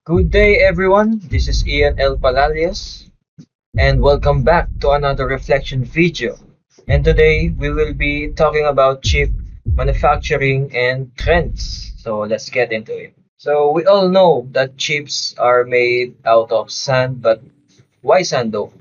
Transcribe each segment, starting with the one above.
Good day, everyone. This is Ian L. Palalios, and welcome back to another reflection video. And today we will be talking about chip manufacturing and trends. So let's get into it. So we all know that chips are made out of sand, but why sand though?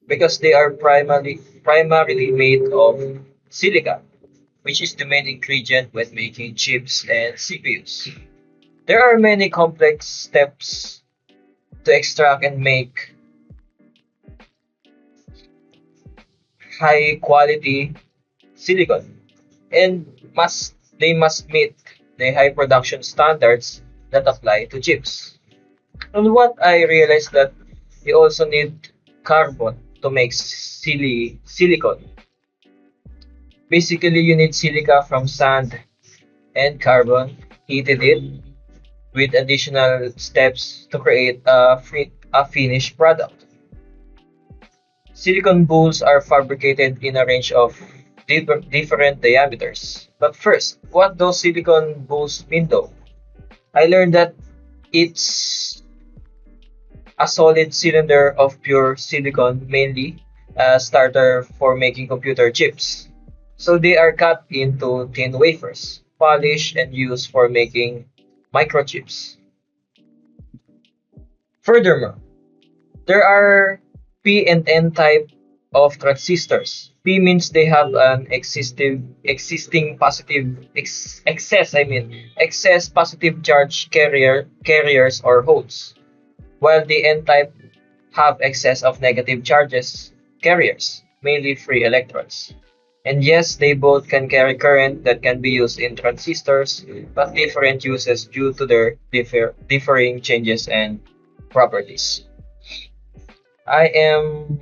Because they are primarily made of silica, which is the main ingredient when making chips and CPUs. There are many complex steps to extract and make high quality silicon, and must meet the high production standards that apply to chips. And what I realized that you also need carbon to make silicon. Basically, you need silica from sand and carbon, heated it with additional steps to create a finished product. Silicon bowls are fabricated in a range of different diameters. But first, what those silicon bowls mean though? I learned that it's a solid cylinder of pure silicon, mainly a starter for making computer chips. So they are cut into thin wafers, polished and used for making microchips. Furthermore, there are P and N type of transistors. P means they have an existing positive excess positive charge carriers or holes, while the N type have excess of negative charges carriers, mainly free electrons. And yes, they both can carry current that can be used in transistors, but different uses due to their differing changes and properties. I am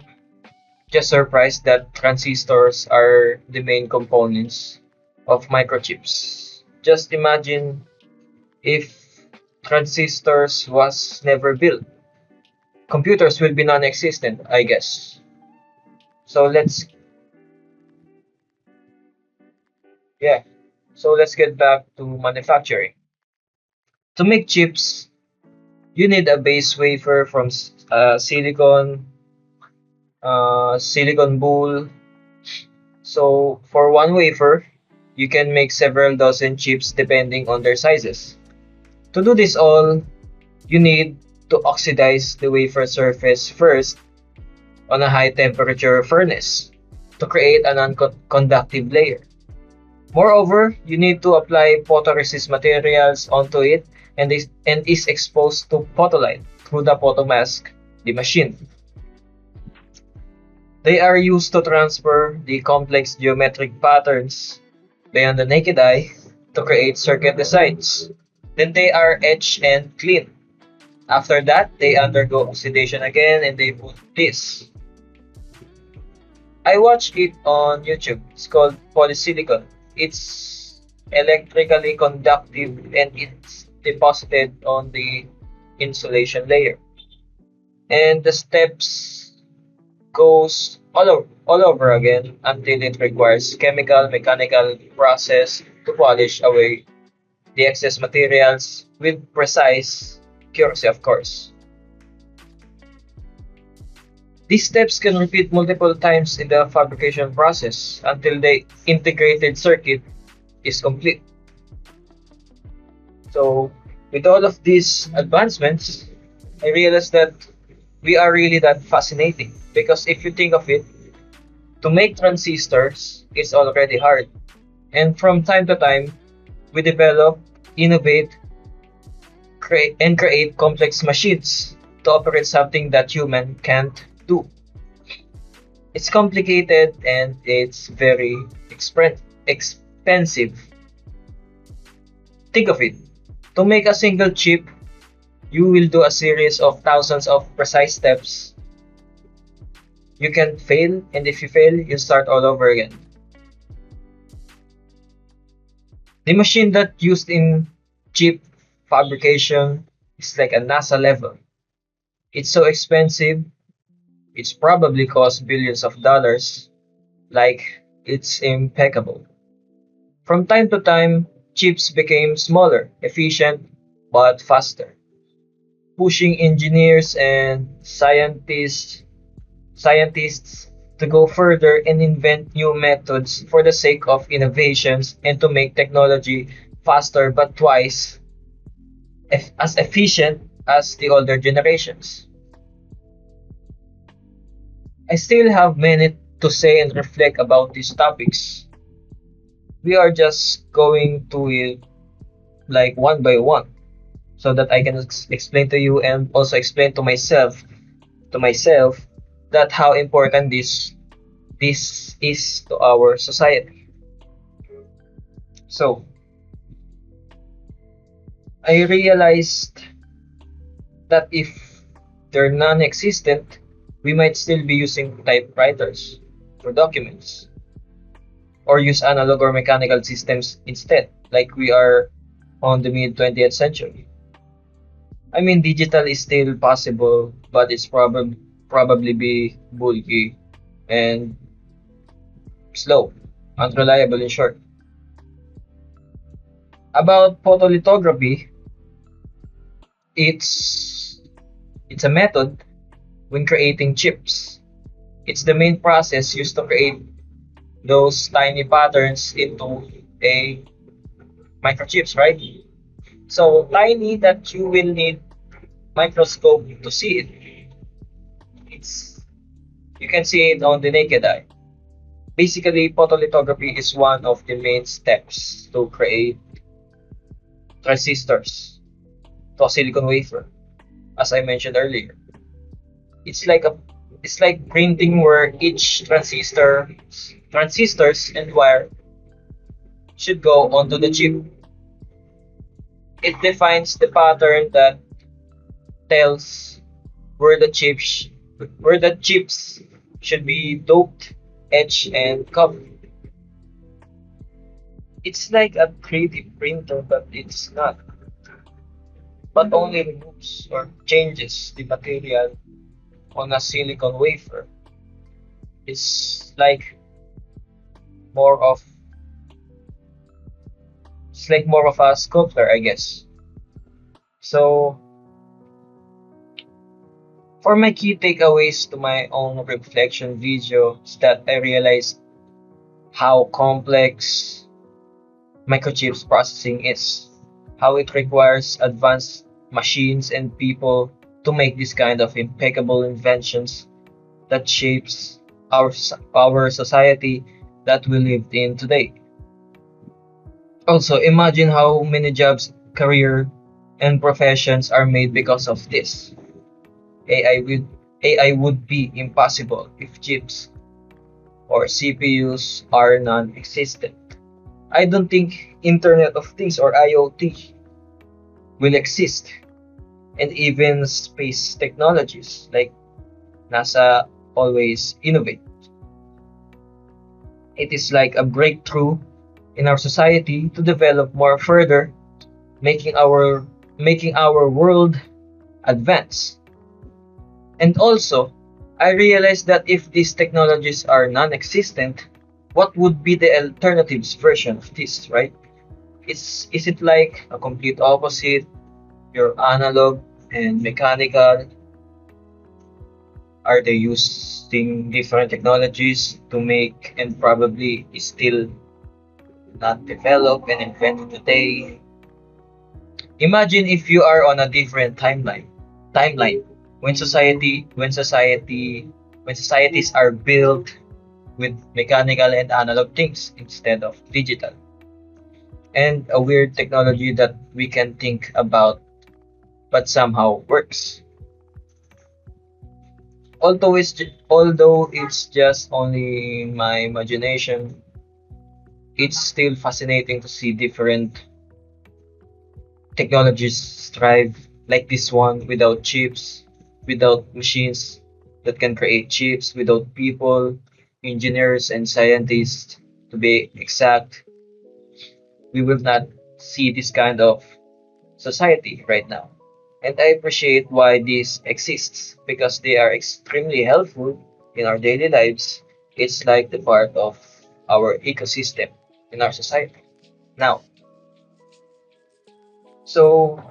just surprised that transistors are the main components of microchips. Just imagine if transistors was never built. Computers will be non-existent, I guess. So let's yeah. So let's get back to manufacturing. To make chips, you need a base wafer from silicon boule. So for one wafer, you can make several dozen chips depending on their sizes. To do this all, you need to oxidize the wafer surface first on a high temperature furnace to create a non-conductive layer. Moreover, you need to apply photoresist materials onto it and is exposed to photolight through the photomask, the machine. They are used to transfer the complex geometric patterns beyond the naked eye to create circuit designs. Then they are etched and cleaned. After that, they undergo oxidation again and they put this. I watched it on YouTube. It's called polysilicon. It's electrically conductive and it's deposited on the insulation layer. And the steps goes all over again until it requires chemical mechanical process to polish away the excess materials with precise accuracy, of course. These steps can repeat multiple times in the fabrication process until the integrated circuit is complete. So, with all of these advancements, I realized that we are really that fascinating because if you think of it, to make transistors is already hard. And from time to time, we develop, innovate, create complex machines to operate something that human can't do. It's complicated and it's very expensive. Think of it. To make a single chip, you will do a series of thousands of precise steps. You can fail, and if you fail, you start all over again. The machine that used in chip fabrication is like a NASA level. It's so expensive, it's probably cost billions of dollars, like it's impeccable. From time to time, chips became smaller, efficient, but faster. pushing engineers and scientists to go further and invent new methods for the sake of innovations and to make technology faster but twice as efficient as the older generations. I still have many to say and reflect about these topics. We are just going to it like one by one so that I can explain to you and also explain to myself that how important this is to our society. So I realized that if they're non-existent, we might still be using typewriters for documents or use analog or mechanical systems instead, like we are on the mid 20th century. I mean, digital is still possible, but it's probably be bulky and slow, unreliable in short. About photolithography, it's it's a method when creating chips. It's the main process used to create those tiny patterns into a microchips, right? So tiny that you will need microscope to see it. It's you can see it on the naked eye. Basically, photolithography is one of the main steps to create transistors to a silicon wafer, as I mentioned earlier. It's like a it's like printing where each transistors and wire should go onto the chip. It defines the pattern that tells where the chips should be doped, etched, and covered. It's like a 3D printer, but it's not. But only removes or changes the material on a silicon wafer. It's like more of it's like more of a sculptor, I guess. So for my key takeaways to my own reflection video is that I realized how complex microchips processing is, how it requires advanced machines and people to make this kind of impeccable inventions that shapes our society that we live in today. Also, imagine how many jobs, career, and professions are made because of this. AI would be impossible if chips or CPUs are non-existent. I don't think Internet of Things or IoT will exist, and even space technologies like NASA always innovate. It is like a breakthrough in our society to develop more further, making our world advance. And also, I realized that if these technologies are non-existent, what would be the alternatives version of this, right? Is it like a complete opposite? Your analog and mechanical, are they using different technologies to make and probably is still not developed and invented today? Imagine if you are on a different timeline when societies are built with mechanical and analog things instead of digital, and a weird technology that we can think about but somehow works. Although it's just only my imagination, it's still fascinating to see different technologies thrive like this one without chips, without machines that can create chips, without people, engineers, and scientists. To be exact, we will not see this kind of society right now. And I appreciate why this exists because they are extremely helpful in our daily lives. It's like the part of our ecosystem in our society. Now, so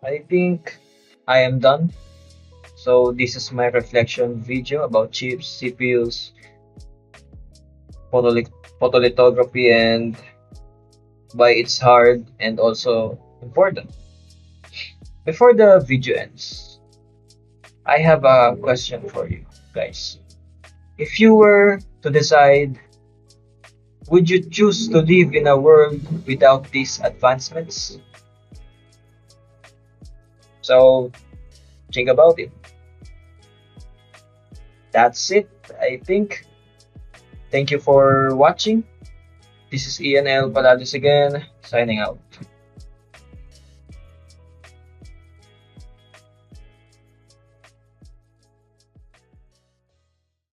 I think I am done. So this is my reflection video about chips, CPUs, photoli- photolithography, and why it's hard and also important. Before the video ends, I have a question for you guys. If you were to decide, would you choose to live in a world without these advancements? So think about it. That's it, I think. Thank you for watching. This is Ian L. Palacios again, signing out.